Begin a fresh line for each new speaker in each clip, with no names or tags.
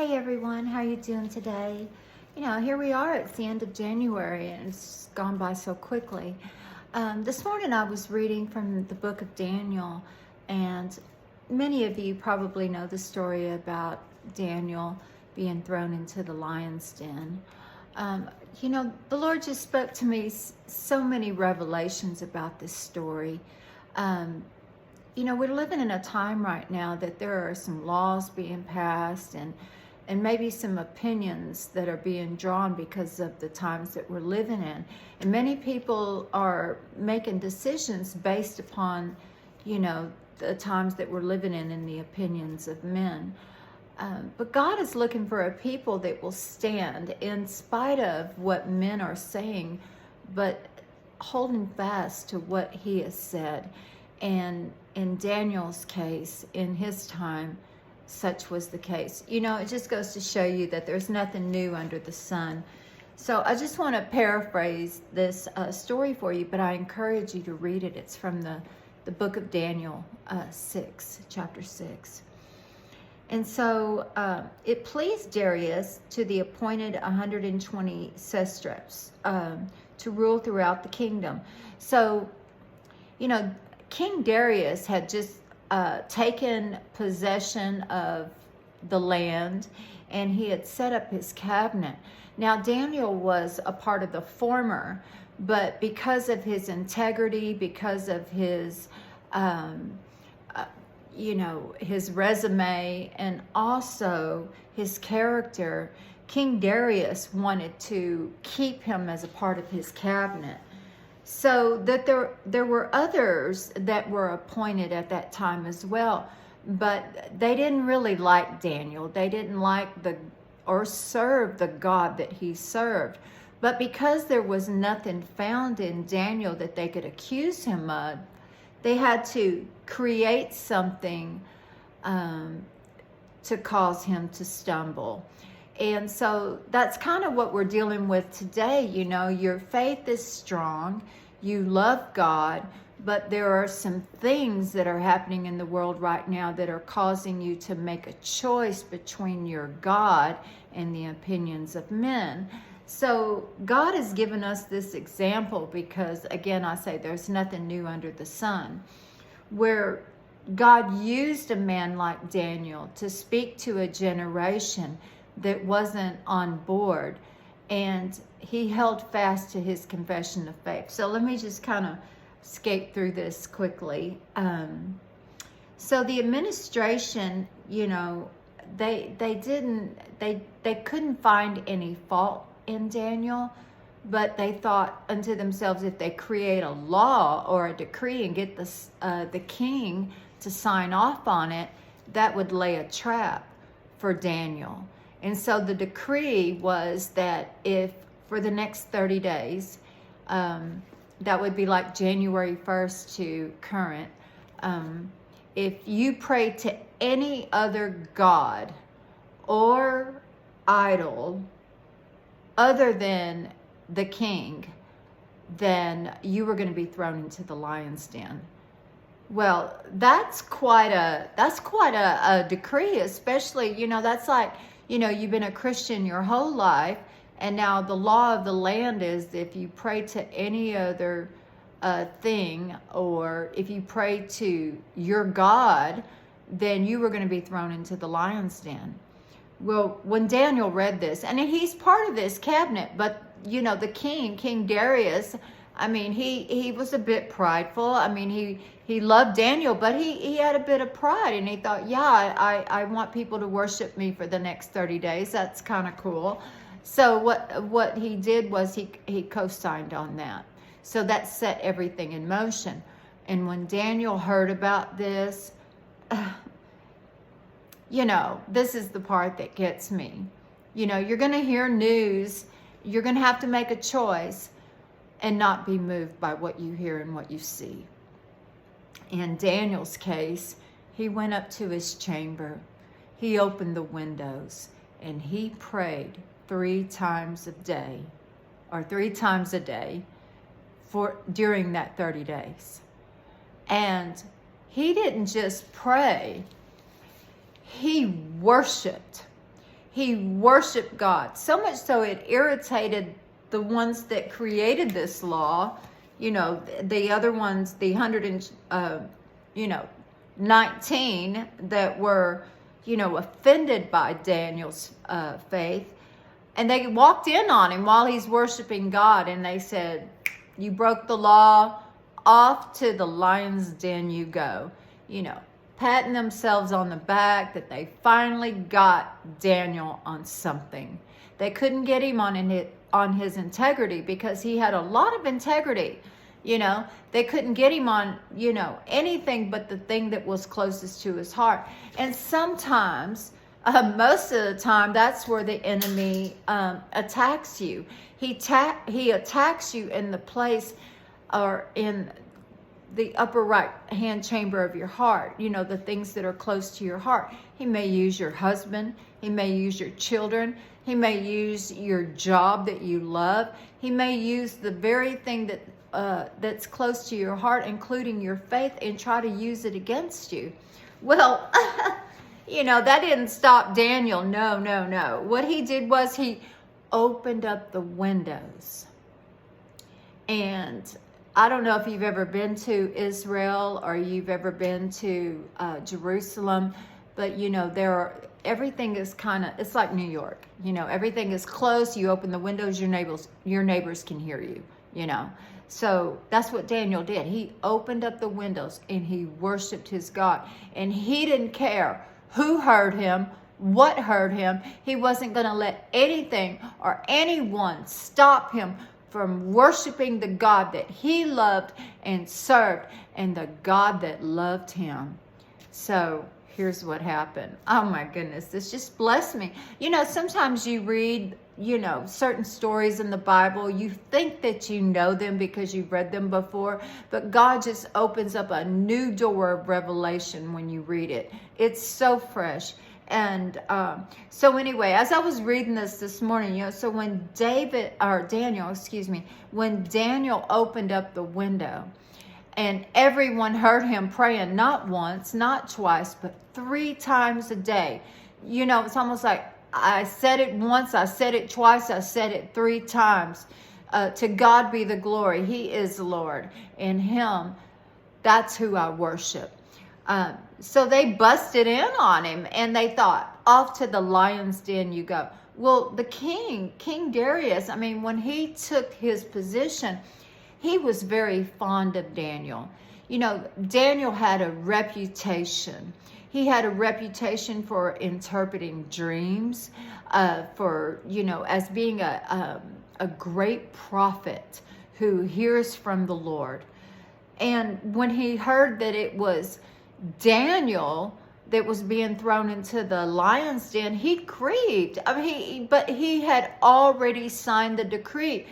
Hey everyone, how you doing today? Here we are. It's the end of January and it's gone by so quickly. This morning I was reading from the book of Daniel, and many of you probably know the story about Daniel being thrown into the lion's den. The Lord just spoke to me so many revelations about this story. We're living in a time right now that there are some laws being passed and maybe some opinions that are being drawn because of the times that we're living in. And many people are making decisions based upon, the times that we're living in and the opinions of men. But God is looking for a people that will stand in spite of what men are saying, but holding fast to what He has said. And in Daniel's case, in his time, such was the case. It just goes to show you that there's nothing new under the sun. So I just want to paraphrase this story for you, but I encourage you to read it. It's from the book of Daniel 6, chapter 6. And so it pleased Darius to the appointed 120 satraps to rule throughout the kingdom. So, King Darius had just taken possession of the land, and he had set up his cabinet. Now Daniel was a part of the former, but because of his integrity, because of his his resume, and also his character, King Darius wanted to keep him as a part of his cabinet. So that there were others that were appointed at that time as well, but they didn't really like Daniel. They didn't like or serve the God that he served. But because there was nothing found in Daniel that they could accuse him of, they had to create something to cause him to stumble. And so that's kind of what we're dealing with today. Your faith is strong, you love God, but there are some things that are happening in the world right now that are causing you to make a choice between your God and the opinions of men. So God has given us this example because, again, I say there's nothing new under the sun, where God used a man like Daniel to speak to a generation that wasn't on board, and he held fast to his confession of faith. So let me just kind of skate through this quickly. So the administration, they couldn't find any fault in Daniel, but they thought unto themselves, if they create a law or a decree and get the king to sign off on it, that would lay a trap for Daniel. And so the decree was that if for the next 30 days, that would be like January 1st to current, if you pray to any other god or idol other than the king, then you were going to be thrown into the lion's den. Well, that's quite a decree, especially, that's like, you've been a Christian your whole life, and now the law of the land is if you pray to any other thing, or if you pray to your God, then you were going to be thrown into the lion's den. Well, when Daniel read this, and he's part of this cabinet, but, the King Darius, he was a bit prideful. He loved Daniel, but he had a bit of pride, and he thought, I want people to worship me for the next 30 days. That's kind of cool. So what he did was he co-signed on that. So that set everything in motion. And when Daniel heard about this, this is the part that gets me. You're going to hear news. You're going to have to make a choice and not be moved by what you hear and what you see. In Daniel's case, he went up to his chamber. He opened the windows and he prayed 3 times a day during that 30 days. And he didn't just pray, he worshiped. He worshiped God. So much so it irritated the ones that created this law. You know, the other ones, the 19 that were, offended by Daniel's faith. And they walked in on him while he's worshiping God, and they said, you broke the law, off to the lion's den you go. Patting themselves on the back that they finally got Daniel on something. They couldn't get him on his integrity, because he had a lot of integrity. They couldn't get him on, anything but the thing that was closest to his heart. And sometimes, most of the time, that's where the enemy attacks you. He attacks you in the place, or in the upper right hand chamber of your heart, the things that are close to your heart. He may use your husband. He may use your children. He may use your job that you love. He may use the very thing that's close to your heart, including your faith, and try to use it against you. Well, that didn't stop Daniel. No. What he did was he opened up the windows. And I don't know if you've ever been to Israel or you've ever been to Jerusalem, but everything is it's like New York. Everything is close. You open the windows, your neighbors can hear you. So that's what Daniel did. He opened up the windows and he worshiped his God, and he didn't care who heard him, what heard him. He wasn't going to let anything or anyone stop him from worshiping the God that he loved and served, and the God that loved him. So here's what happened. Oh my goodness, this just blessed me. Sometimes you read, certain stories in the Bible. You think that you know them because you've read them before, but God just opens up a new door of revelation when you read it. It's so fresh. And so anyway, as I was reading this morning, so when Daniel opened up the window, and everyone heard him praying, not once, not twice, but 3 times a day. It's almost like, I said it once, I said it twice, I said it 3 times. To God be the glory. He is the Lord. And him, that's who I worship. So they busted in on him, and they thought, off to the lion's den you go. Well, the King Darius, when he took his position, he was very fond of Daniel. Daniel had a reputation. He had a reputation for interpreting dreams, as being a great prophet who hears from the Lord. And when he heard that it was Daniel that was being thrown into the lion's den, he grieved. But he had already signed the decree,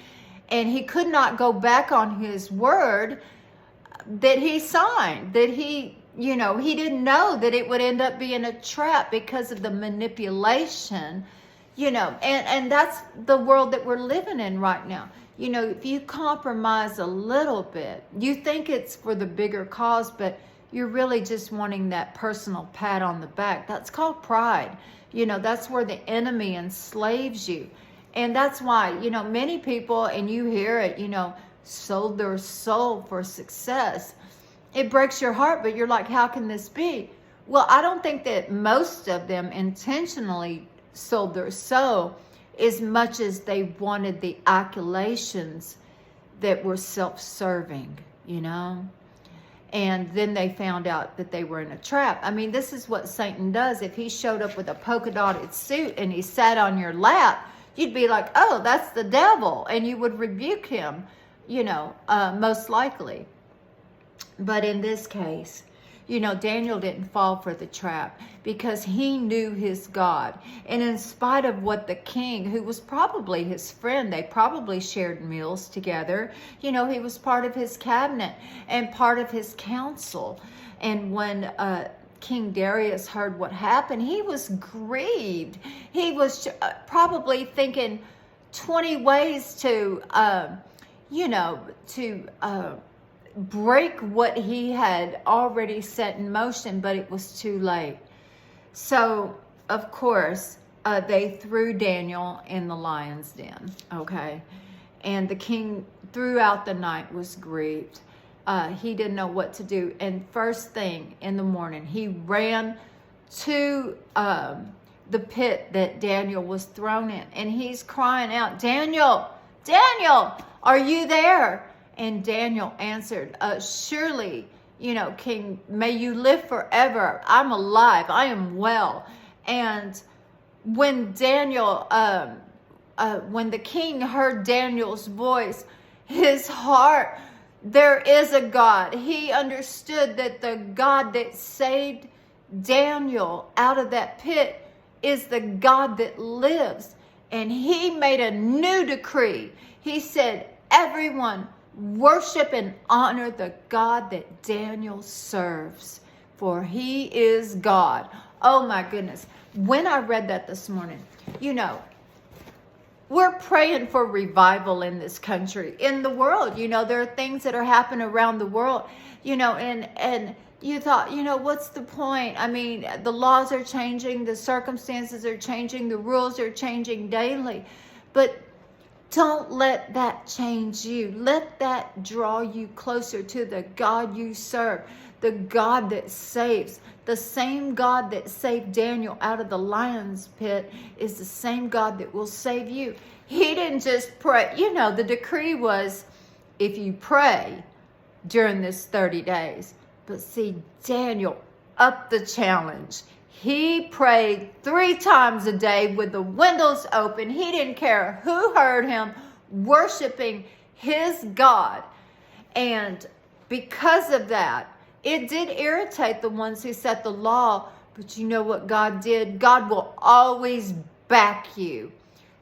and he could not go back on his word that he signed, that he didn't know that it would end up being a trap because of the manipulation, and that's the world that we're living in right now. If you compromise a little bit, you think it's for the bigger cause, but you're really just wanting that personal pat on the back. That's called pride. That's where the enemy enslaves you. And that's why, many people, and you hear it, sold their soul for success. It breaks your heart, but you're like, how can this be? Well, I don't think that most of them intentionally sold their soul as much as they wanted the accolations that were self-serving, And then they found out that they were in a trap. This is what Satan does. If he showed up with a polka dotted suit and he sat on your lap, you'd be like, oh, that's the devil. And you would rebuke him, most likely. But in this case, Daniel didn't fall for the trap because he knew his God. And in spite of what the king, who was probably his friend, they probably shared meals together. He was part of his cabinet and part of his council. And when King Darius heard what happened, he was grieved. He was probably thinking 20 ways to break what he had already set in motion, but it was too late. So, of course, they threw Daniel in the lion's den, okay? And the king throughout the night was grieved. He didn't know what to do. And first thing in the morning, he ran to the pit that Daniel was thrown in. And he's crying out, Daniel, Daniel, are you there? And Daniel answered, surely, King, may you live forever. I'm alive. I am well. And when Daniel, when the king heard Daniel's voice, his heart, there is a God. He understood that the God that saved Daniel out of that pit is the God that lives. And he made a new decree. He said, everyone worship and honor the God that Daniel serves, for he is God. Oh my goodness. When I read that this morning, we're praying for revival in this country, in the world. There are things that are happening around the world, and you thought, what's the point? I mean, the laws are changing, the circumstances are changing, the rules are changing daily. But don't let that change you. Let that draw you closer to the God you serve, the God that saves. The same God that saved Daniel out of the lion's pit is the same God that will save you. He didn't just pray. The decree was, if you pray during this 30 days. But see, Daniel upped the challenge. He prayed 3 times a day with the windows open. He didn't care who heard him, worshiping his God. And because of that, it did irritate the ones who set the law. But you know what God did? God will always back you.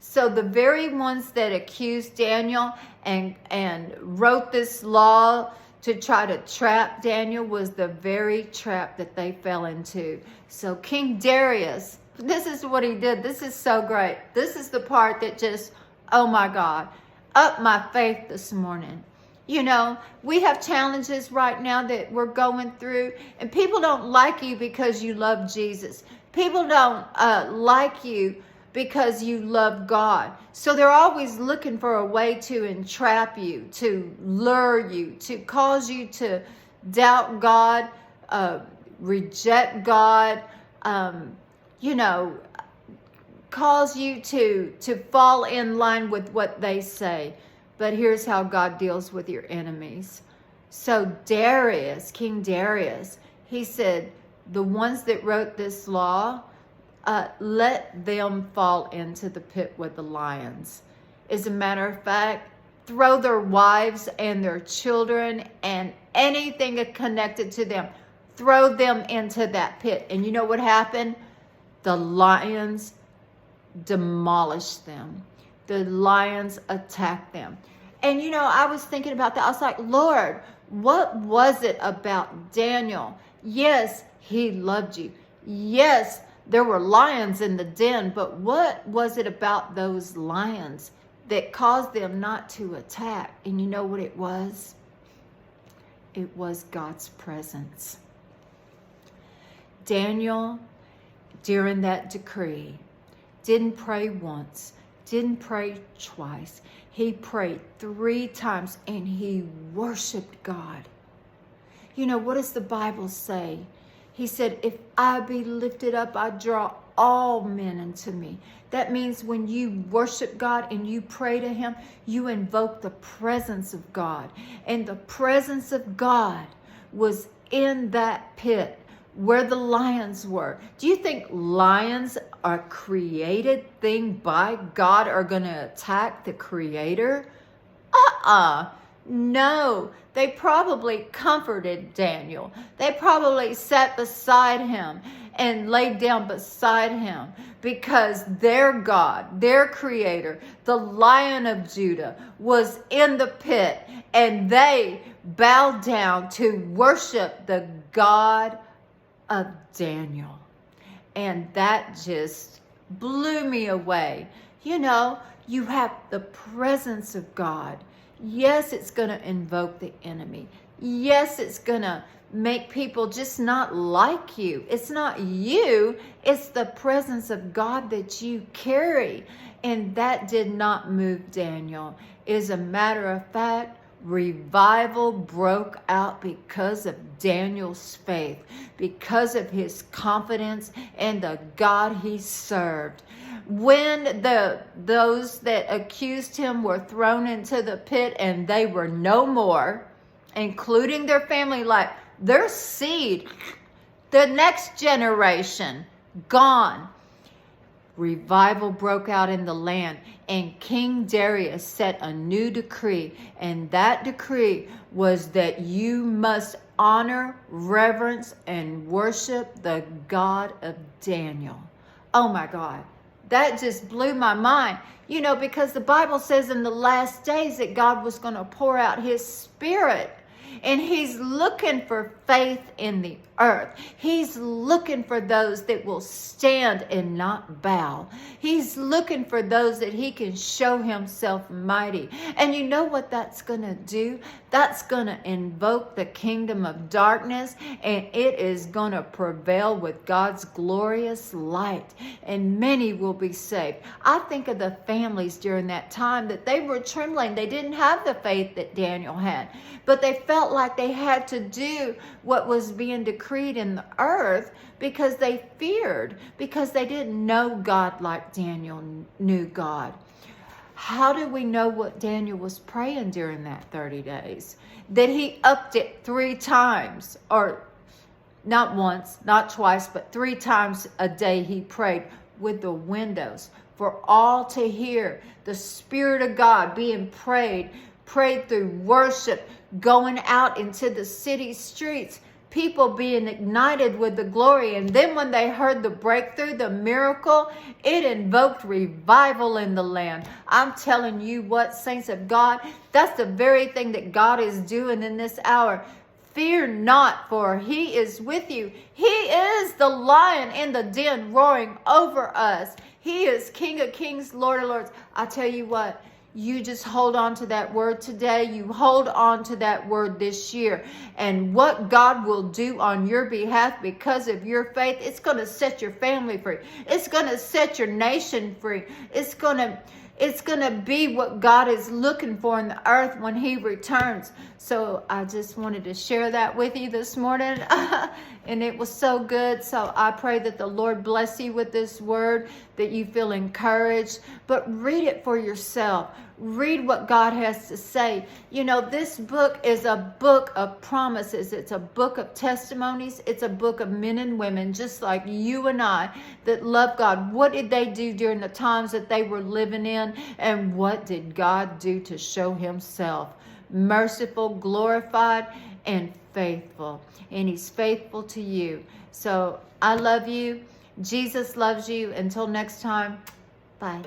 So the very ones that accused Daniel and wrote this law to try to trap Daniel was the very trap that they fell into. So King Darius, this is what he did. This is so great. This is the part that just, oh my God, up my faith this morning. We have challenges right now that we're going through, and people don't like you because you love Jesus. People don't like you because you love God. So they're always looking for a way to entrap you, to lure you, to cause you to doubt God, reject God, cause you to fall in line with what they say. But here's how God deals with your enemies. So Darius, King Darius, he said, the ones that wrote this law, let them fall into the pit with the lions. As a matter of fact, throw their wives and their children and anything connected to them, throw them into that pit. And you know what happened? The lions demolished them. The lions attacked them. And I was thinking about that. I was like, Lord, what was it about Daniel? Yes, he loved you. Yes, there were lions in the den, but what was it about those lions that caused them not to attack? And you know what it was? It was God's presence. Daniel, during that decree, didn't pray once, didn't pray twice. He prayed 3 times and he worshiped God. What does the Bible say? He said, if I be lifted up, I draw all men unto me. That means when you worship God and you pray to him, you invoke the presence of God. And the presence of God was in that pit where the lions were. Do you think lions, a created thing by God, are going to attack the Creator? No. They probably comforted Daniel. They probably sat beside him and laid down beside him, because their God, their Creator, the Lion of Judah, was in the pit, and they bowed down to worship the God of Daniel. And that just blew me away. You have the presence of God. Yes, it's going to invoke the enemy. Yes, it's going to make people just not like you. It's not you, it's the presence of God that you carry. And that did not move Daniel. As a matter of fact, revival broke out because of Daniel's faith, because of his confidence in the God he served. When those that accused him were thrown into the pit and they were no more, including their family, like their seed, the next generation, gone. Revival broke out in the land, and King Darius set a new decree, and that decree was that you must honor, reverence, and worship the God of Daniel. Oh my God, that just blew my mind. You know, because the Bible says in the last days that God was going to pour out his Spirit. And he's looking for faith in the earth. He's looking for those that will stand and not bow. He's looking for those that he can show himself mighty. And you know what that's going to do? That's going to invoke the kingdom of darkness, and it is going to prevail with God's glorious light, and many will be saved. I think of the families during that time that they were trembling. They didn't have the faith that Daniel had, but they felt like they had to do what was being decreed in the earth because they feared, because they didn't know God like Daniel knew God. How do we know what Daniel was praying during that 30 days? That he upped it 3 times, or not once, not twice, but 3 times a day he prayed with the windows for all to hear. The Spirit of God being prayed through worship, going out into the city streets, people being ignited with the glory. And then when they heard the breakthrough, the miracle, it invoked revival in the land. I'm telling you what, saints of God, that's the very thing that God is doing in this hour. Fear not, for he is with you. He is the lion in the den roaring over us. He is King of kings, Lord of lords. I tell you what, you just hold on to that word today. You hold on to that word this year. And what God will do on your behalf because of your faith, it's going to set your family free. It's going to set your nation free. It's going to be what God is looking for in the earth when he returns. So I just wanted to share that with you this morning. And it was so good. So I pray that the Lord bless you with this word, that you feel encouraged. But read it for yourself. Read what God has to say. You know, this book is a book of promises. It's a book of testimonies. It's a book of men and women just like you and I that love God. What did they do during the times that they were living in? And what did God do to show himself? Merciful, glorified, and faithful. And he's faithful to you. So I love you. Jesus loves you. Until next time, bye.